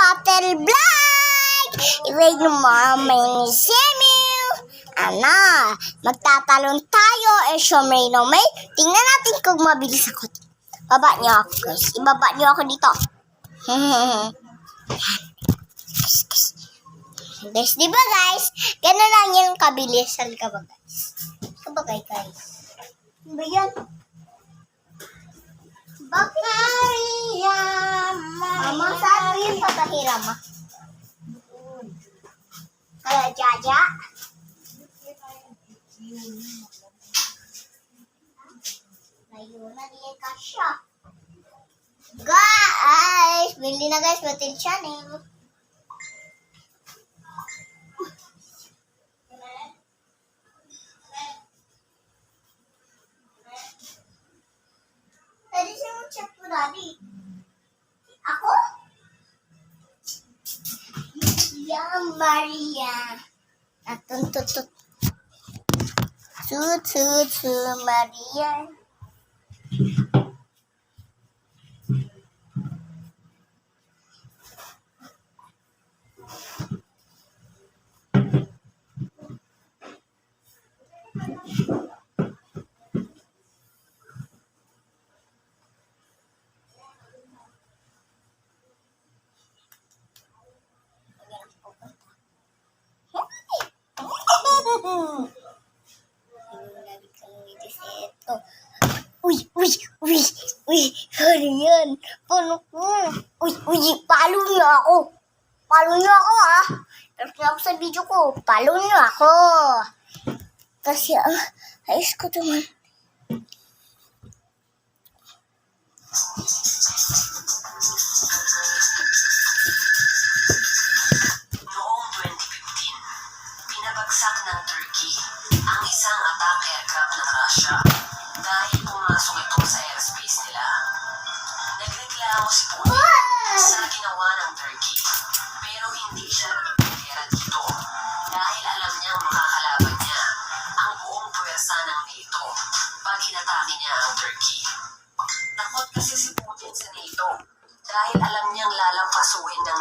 Hotel Vlog! Iwag nyo mamay ni Samuel. Magtatalon tayo. May. Tingnan natin kung mabilis ako. Baba niyo ako, guys. Ibaba niyo ako dito. Guys, di ba guys? Ganun lang yung kabilisan ka ba guys? Kabagay guys. Ano ba yan? Bakit? Mama, saan yung papahira ma? Kaya Jaja? Ayun na niya kasya. Guys! Bili na guys, batin siya eh. Pwede siya mag-chat po, Daddy. Ako? Yang Maria. Atun-tutut. Su Maria. Uy, ano yan? Paano ko? Uy, follow niyo ako. Follow niyo ako, ah. Tapos ako sa video ko, follow niyo ako. Kasi, ayos ko naman. Noong 2015, pinabagsak ng Turkey ang isang attack aircraft ng Russia dahil pumasok ito sa airspace nila. Nagreklamo si Putin sa ginawa ng Turkey, pero hindi siya nagpapera dito dahil alam niyang makakalaban niya ang buong puwersa ng NATO pag inatake niya ang Turkey. Takot kasi si Putin sa NATO dahil alam niyang lalampasuhin ng